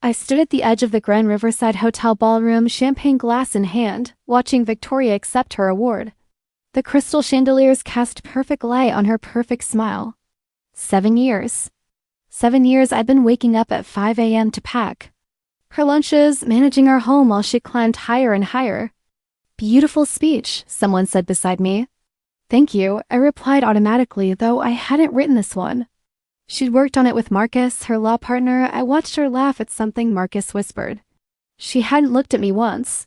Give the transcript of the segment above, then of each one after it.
I stood at the edge of the Grand Riverside Hotel ballroom, champagne glass in hand, watching Victoria accept her award. The crystal chandeliers cast perfect light on her perfect smile. 7 years. 7 years I'd been waking up at 5 a.m. to pack her lunches, managing our home while she climbed higher and higher. Beautiful speech, someone said beside me. Thank you, I replied automatically, though I hadn't written this one. She'd worked on it with Marcus, her law partner. I watched her laugh at something Marcus whispered. She hadn't looked at me once.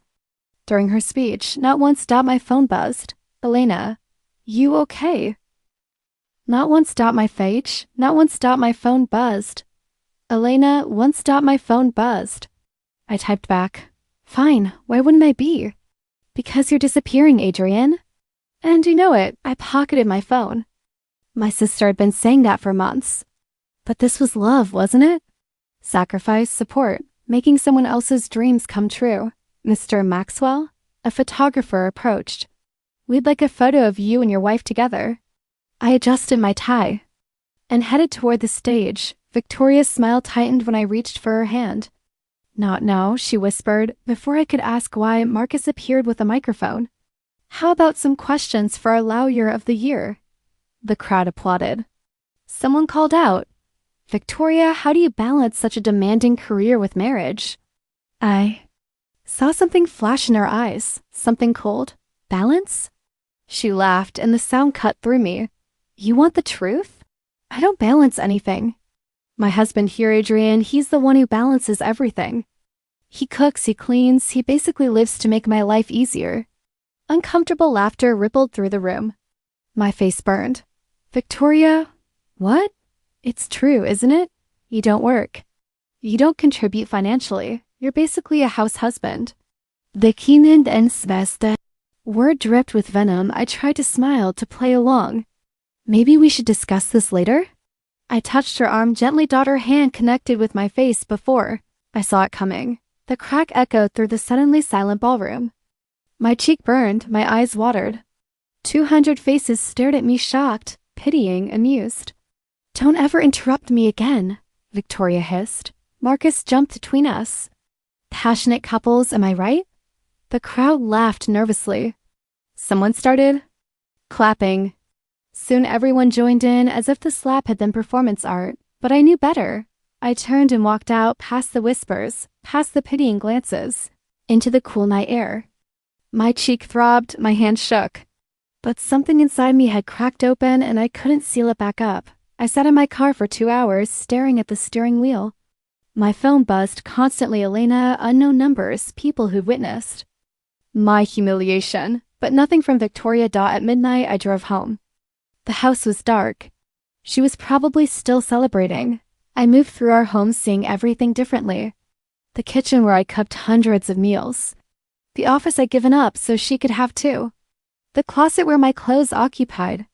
During her speech, not once my phone buzzed. Elena, you okay? Not once my phage, not once my phone buzzed. Elena, once my phone buzzed. I typed back, fine, why wouldn't I be? Because you're disappearing, Adrian. And you know it, I pocketed my phone. My sister had been saying that for months. But this was love, wasn't it? Sacrifice, support, making someone else's dreams come true. Mr. Maxwell, a photographer, approached. We'd like a photo of you and your wife together. I adjusted my tie and headed toward the stage. Victoria's smile tightened when I reached for her hand. Not now, she whispered. Before I could ask why, Marcus appeared with a microphone. How about some questions for our Lawyer of the Year? The crowd applauded. Someone called out, Victoria, how do you balance such a demanding career with marriage? I saw something flash in her eyes, something cold. Balance? She laughed, and the sound cut through me. You want the truth? I don't balance anything. My husband here, Adrian, he's the one who balances everything. He cooks, he cleans, he basically lives to make my life easier. Uncomfortable laughter rippled through the room. My face burned. Victoria, what? It's true, isn't it? You don't work. You don't contribute financially. You're basically a house husband. The Keenan and Svesta. Word dripped with venom. I tried to smile, to play along. Maybe we should discuss this later? I touched her arm gently. Her hand connected with my face before I saw it coming. The crack echoed through the suddenly silent ballroom. My cheek burned, my eyes watered. 200 faces stared at me, shocked, pitying, amused. Don't ever interrupt me again, Victoria hissed. Marcus jumped between us. Passionate couples, am I right? The crowd laughed nervously. Someone started clapping. Soon everyone joined in as if the slap had been performance art, but I knew better. I turned and walked out past the whispers, past the pitying glances, into the cool night air. My cheek throbbed, my hand shook. But something inside me had cracked open and I couldn't seal it back up. I sat in my car for 2 hours, staring at the steering wheel. My phone buzzed constantly. Elena, unknown numbers, people who'd witnessed. My humiliation, but nothing from Victoria. At midnight, I drove home. The house was dark. She was probably still celebrating. I moved through our home, seeing everything differently. The kitchen where I cooked hundreds of meals. The office I'd given up so she could have too. The closet where my clothes occupied.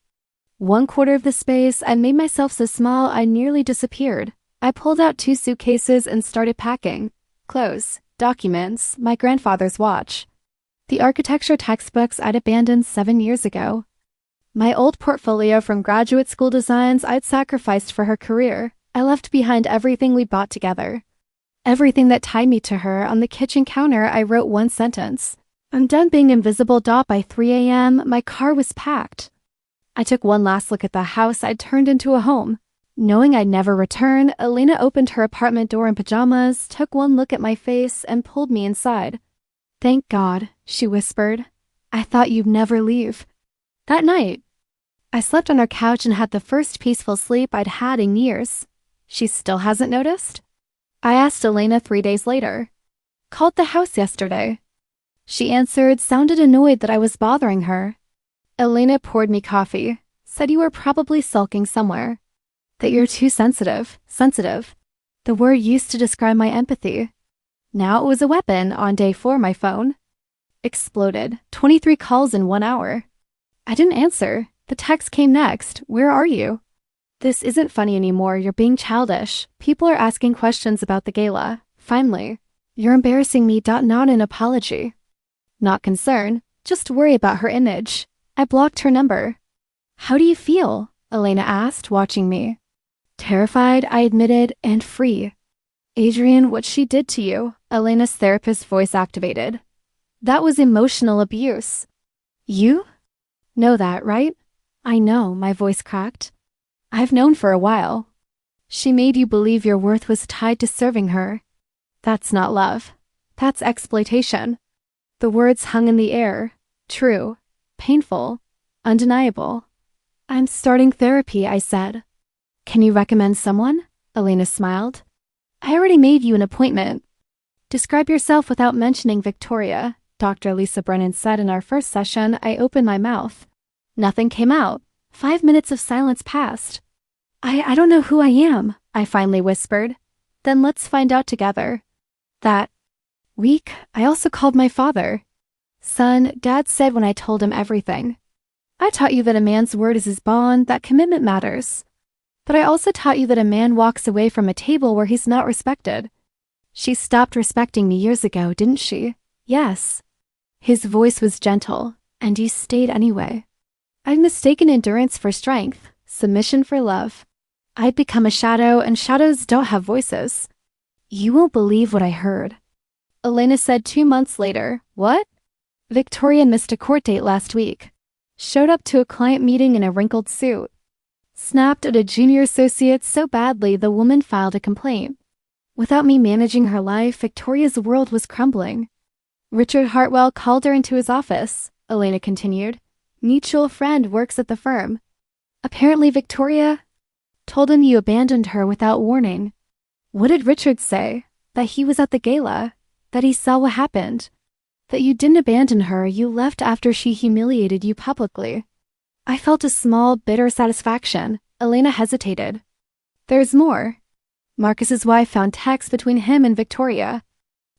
1/4 of the space. I made myself so small I nearly disappeared. I pulled out 2 suitcases and started packing. Clothes, documents, my grandfather's watch. The architecture textbooks I'd abandoned 7 years ago. My old portfolio from graduate school designs I'd sacrificed for her career. I left behind everything we bought together. Everything that tied me to her. On the kitchen counter, I wrote one sentence. I'm done being invisible. By 3 a.m., my car was packed. I took one last look at the house I'd turned into a home. Knowing I'd never return, Elena opened her apartment door in pajamas, took one look at my face, and pulled me inside. Thank God, she whispered. I thought you'd never leave. That night, I slept on her couch and had the first peaceful sleep I'd had in years. She still hasn't noticed? I asked Elena 3 days later. Called the house yesterday. She answered, sounded annoyed that I was bothering her. Elena poured me coffee, said you were probably sulking somewhere. That you're too sensitive. The word used to describe my empathy. Now it was a weapon. On day 4, my phone exploded. 23 calls in 1 hour. I didn't answer. The text came next. Where are you? This isn't funny anymore. You're being childish. People are asking questions about the gala. Finally, you're embarrassing me. Not an apology. Not concern. Just worry about her image. I blocked her number. How do you feel? Elena asked, watching me. Terrified, I admitted, and free. Adrian, what she did to you, Elena's therapist's voice activated. That was emotional abuse. You know that, right? I know, my voice cracked. I've known for a while. She made you believe your worth was tied to serving her. That's not love. That's exploitation. The words hung in the air. True. Painful. Undeniable. I'm starting therapy, I said. Can you recommend someone? Elena smiled. I already made you an appointment. Describe yourself without mentioning Victoria, Dr. Lisa Brennan said in our first session. I opened my mouth. Nothing came out. 5 minutes of silence passed. I don't know who I am, I finally whispered. Then let's find out together. That week, I also called my father. Son, Dad said when I told him everything. I taught you that a man's word is his bond, that commitment matters. But I also taught you that a man walks away from a table where he's not respected. She stopped respecting me years ago, didn't she? Yes. His voice was gentle, and he stayed anyway. I'd mistaken endurance for strength, submission for love. I'd become a shadow, and shadows don't have voices. You won't believe what I heard. Elena said 2 months later. What? Victoria missed a court date last week. Showed up to a client meeting in a wrinkled suit. Snapped at a junior associate so badly the woman filed a complaint. Without me managing her life, Victoria's world was crumbling. Richard Hartwell called her into his office, Elena continued. Mutual friend works at the firm. Apparently Victoria told him you abandoned her without warning. What did Richard say? That he was at the gala? That he saw what happened? That you didn't abandon her, you left after she humiliated you publicly. I felt a small, bitter satisfaction. Elena hesitated. There's more. Marcus's wife found texts between him and Victoria.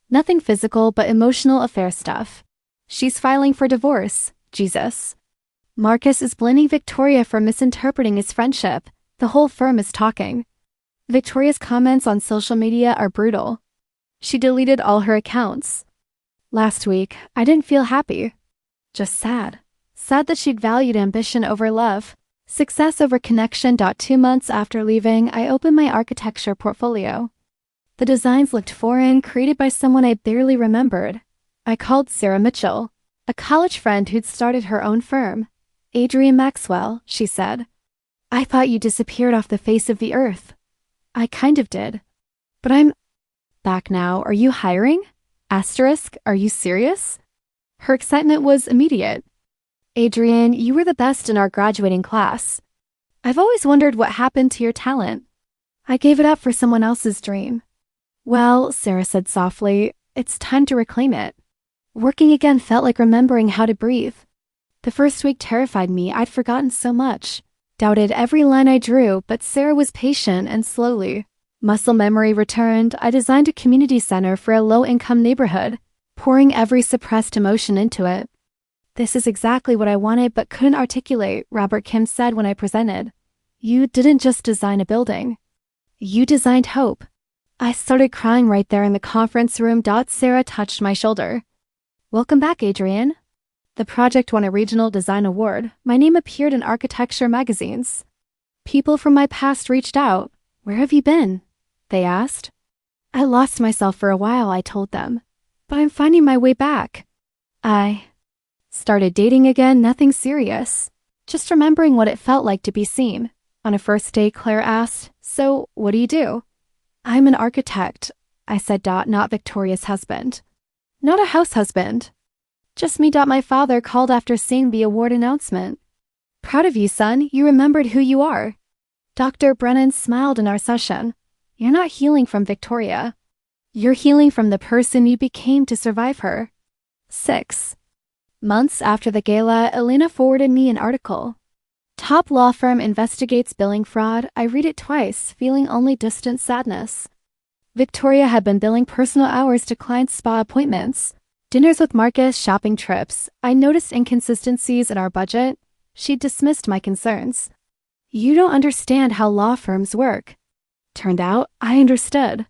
Nothing physical, but emotional affair stuff. She's filing for divorce. Jesus. Marcus is blaming Victoria for misinterpreting his friendship. The whole firm is talking. Victoria's comments on social media are brutal. She deleted all her accounts. Last week, I didn't feel happy. Just sad. Sad that she'd valued ambition over love. Success over connection. 2 months after leaving, I opened my architecture portfolio. The designs looked foreign, created by someone I barely remembered. I called Sarah Mitchell, a college friend who'd started her own firm. Adrian Maxwell, she said. I thought you disappeared off the face of the earth. I kind of did. But I'm back now. Are you hiring? Asterisk, are you serious? Her excitement was immediate. Adrian, you were the best in our graduating class. I've always wondered what happened to your talent. I gave it up for someone else's dream. Well, Sarah said softly, it's time to reclaim it. Working again felt like remembering how to breathe. The first week terrified me. I'd forgotten so much. Doubted every line I drew, but Sarah was patient and slowly. Muscle memory returned. I designed a community center for a low-income neighborhood, pouring every suppressed emotion into it. This is exactly what I wanted but couldn't articulate, Robert Kim said when I presented. You didn't just design a building. You designed hope. I started crying right there in the conference room. Sarah touched my shoulder. Welcome back, Adrian. The project won a regional design award. My name appeared in architecture magazines. People from my past reached out. Where have you been? They asked. I lost myself for a while, I told them. But I'm finding my way back. I started dating again, nothing serious. Just remembering what it felt like to be seen. On a first date, Claire asked, so what do you do? I'm an architect, I said. Not Victoria's husband. Not a house husband. Just me. My father called after seeing the award announcement. Proud of you, son. You remembered who you are. Dr. Brennan smiled in our session. You're not healing from Victoria. You're healing from the person you became to survive her. 6 months after the gala, Elena forwarded me an article. Top law firm investigates billing fraud. I read it twice, feeling only distant sadness. Victoria had been billing personal hours to clients' spa appointments, dinners with Marcus, shopping trips. I noticed inconsistencies in our budget. She dismissed my concerns. You don't understand how law firms work. Turned out, I understood.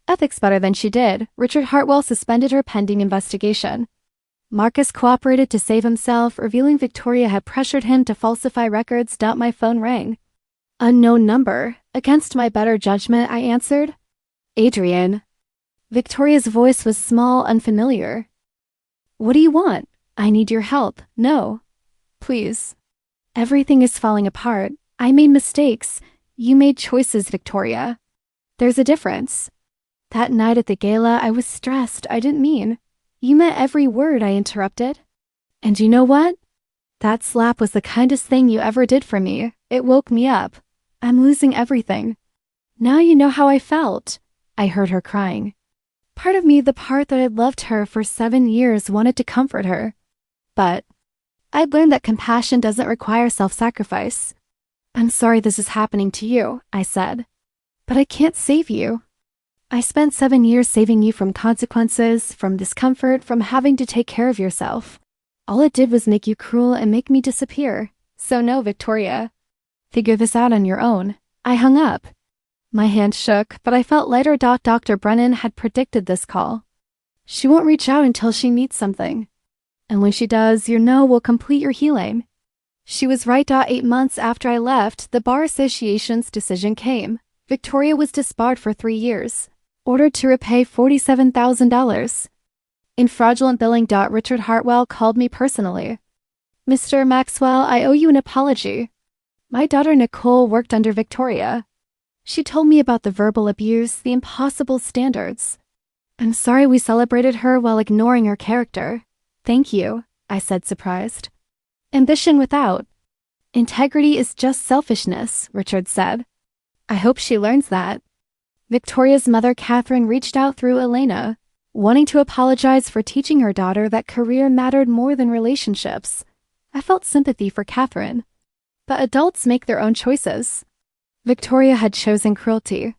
Ethics better than she did. Richard Hartwell suspended her pending investigation. Marcus cooperated to save himself, revealing Victoria had pressured him to falsify records. My phone rang. Unknown number. Against my better judgment, I answered. Adrian. Victoria's voice was small, unfamiliar. What do you want? I need your help. No. Please. Everything is falling apart. I made mistakes. You made choices, Victoria. There's a difference. That night at the gala, I was stressed. I didn't mean. You meant every word, I interrupted. And you know what? That slap was the kindest thing you ever did for me. It woke me up. I'm losing everything. Now you know how I felt. I heard her crying. Part of me, the part that I'd loved her for 7 years, wanted to comfort her. But I'd learned that compassion doesn't require self-sacrifice. I'm sorry this is happening to you, I said. But I can't save you. I spent 7 years saving you from consequences, from discomfort, from having to take care of yourself. All it did was make you cruel and make me disappear. So no, Victoria. Figure this out on your own. I hung up. My hand shook, but I felt lighter. Dr. Brennan had predicted this call. She won't reach out until she needs something. And when she does, your no will complete your healing. She was right. 8 months after I left, the Bar Association's decision came. Victoria was disbarred for 3 years, ordered to repay $47,000. In fraudulent billing. Richard Hartwell called me personally. Mr. Maxwell, I owe you an apology. My daughter Nicole worked under Victoria. She told me about the verbal abuse, the impossible standards. I'm sorry we celebrated her while ignoring her character. Thank you, I said, surprised. Ambition without integrity is just selfishness, Richard said. I hope she learns that. Victoria's mother, Catherine, reached out through Elena, wanting to apologize for teaching her daughter that career mattered more than relationships. I felt sympathy for Catherine. But adults make their own choices. Victoria had chosen cruelty.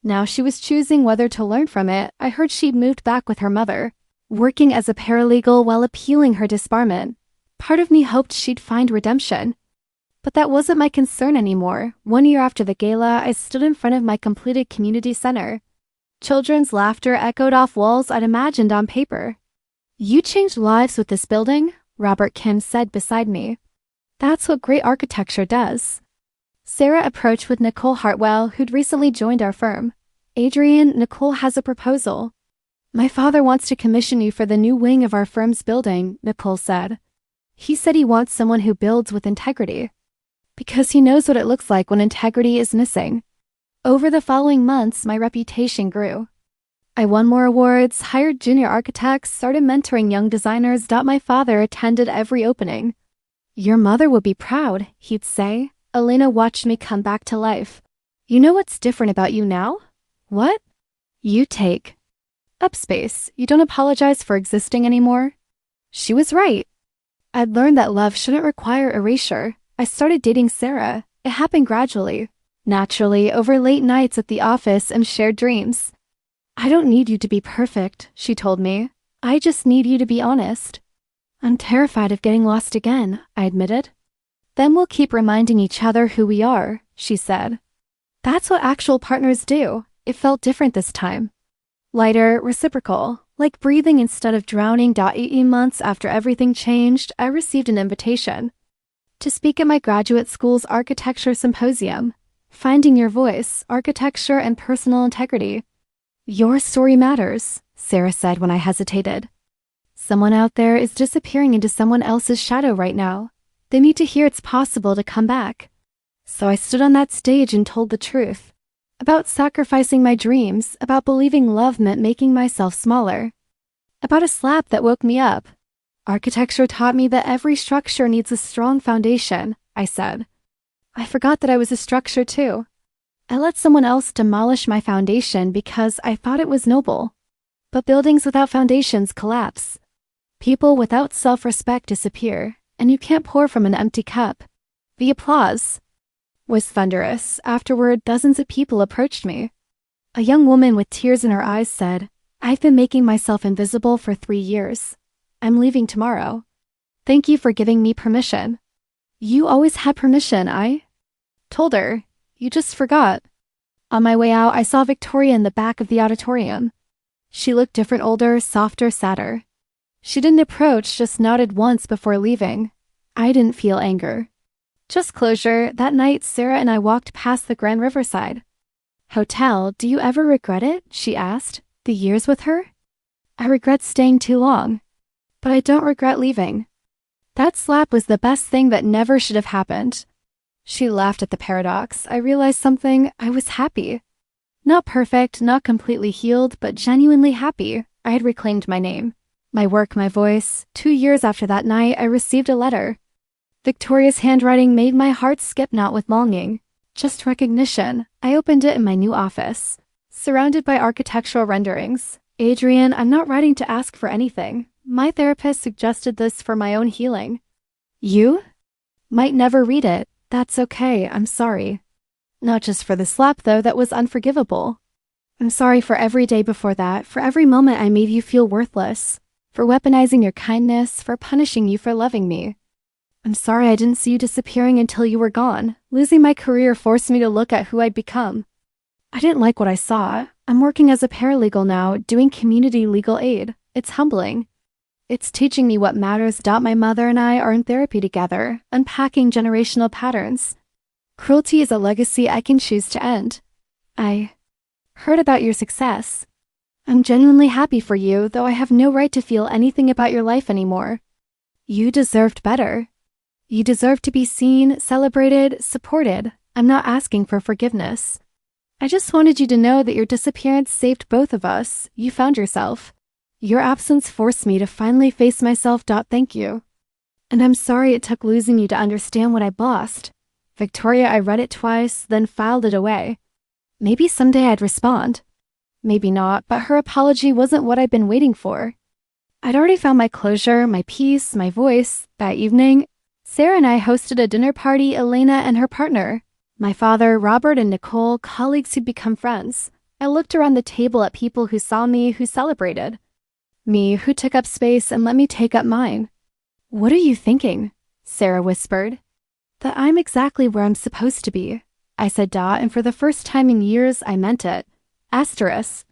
Now she was choosing whether to learn from it. I heard she'd moved back with her mother, working as a paralegal while appealing her disbarment. Part of me hoped she'd find redemption. But that wasn't my concern anymore. 1 year after the gala, I stood in front of my completed community center. Children's laughter echoed off walls I'd imagined on paper. You changed lives with this building, Robert Kim said beside me. That's what great architecture does. Sarah approached with Nicole Hartwell, who'd recently joined our firm. Adrian, Nicole has a proposal. My father wants to commission you for the new wing of our firm's building, Nicole said. He said he wants someone who builds with integrity. Because he knows what it looks like when integrity is missing. Over the following months, my reputation grew. I won more awards, hired junior architects, started mentoring young designers. My father attended every opening. Your mother would be proud, he'd say. Elena watched me come back to life. You know what's different about you now? What? You take up space. You don't apologize for existing anymore. She was right. I'd learned that love shouldn't require erasure. I started dating Sarah. It happened gradually, naturally, over late nights at the office and shared dreams. I don't need you to be perfect, she told me. I just need you to be honest. I'm terrified of getting lost again, I admitted. Then we'll keep reminding each other who we are, she said. That's what actual partners do. It felt different this time. Lighter, reciprocal, like breathing instead of drowning. 18 months after everything changed, I received an invitation to speak at my graduate school's architecture symposium, Finding Your Voice, Architecture and Personal Integrity. Your story matters, Sarah said when I hesitated. Someone out there is disappearing into someone else's shadow right now. They need to hear it's possible to come back. So I stood on that stage and told the truth. About sacrificing my dreams, about believing love meant making myself smaller. About a slap that woke me up. Architecture taught me that every structure needs a strong foundation, I said. I forgot that I was a structure too. I let someone else demolish my foundation because I thought it was noble. But buildings without foundations collapse. People without self-respect disappear, and you can't pour from an empty cup. The applause was thunderous. Afterward, dozens of people approached me. A young woman with tears in her eyes said, I've been making myself invisible for 3 years. I'm leaving tomorrow. Thank you for giving me permission. You always had permission, I told her. You just forgot. On my way out, I saw Victoria in the back of the auditorium. She looked different, older, softer, sadder. She didn't approach, just nodded once before leaving. I didn't feel anger. Just closure. That night, Sarah and I walked past the Grand Riverside Hotel, do you ever regret it? She asked. The years with her? I regret staying too long. But I don't regret leaving. That slap was the best thing that never should have happened. She laughed at the paradox. I realized something. I was happy. Not perfect, not completely healed, but genuinely happy. I had reclaimed my name, my work, my voice. 2 years after that night, I received a letter. Victoria's handwriting made my heart skip, not with longing, just recognition. I opened it in my new office, surrounded by architectural renderings. Adrian, I'm not writing to ask for anything. My therapist suggested this for my own healing. You? Might never read it. That's okay, I'm sorry. Not just for the slap, though, that was unforgivable. I'm sorry for every day before that, for every moment I made you feel worthless, for weaponizing your kindness, for punishing you for loving me. I'm sorry I didn't see you disappearing until you were gone. Losing my career forced me to look at who I'd become. I didn't like what I saw. I'm working as a paralegal now, doing community legal aid. It's humbling. It's teaching me what matters. My mother and I are in therapy together, unpacking generational patterns. Cruelty is a legacy I can choose to end. I heard about your success. I'm genuinely happy for you, though I have no right to feel anything about your life anymore. You deserved better. You deserve to be seen, celebrated, supported. I'm not asking for forgiveness. I just wanted you to know that your disappearance saved both of us. You found yourself. Your absence forced me to finally face myself. Thank you. And I'm sorry it took losing you to understand what I'd lost. Victoria, I read it twice, then filed it away. Maybe someday I'd respond. Maybe not, but her apology wasn't what I'd been waiting for. I'd already found my closure, my peace, my voice. That evening, Sarah and I hosted a dinner party. Elena and her partner, my father, Robert, and Nicole, colleagues who'd become friends. I looked around the table at people who saw me, who celebrated. Me, who took up space and let me take up mine. What are you thinking? Sarah whispered. That I'm exactly where I'm supposed to be. I said, and for the first time in years, I meant it. Asterisk.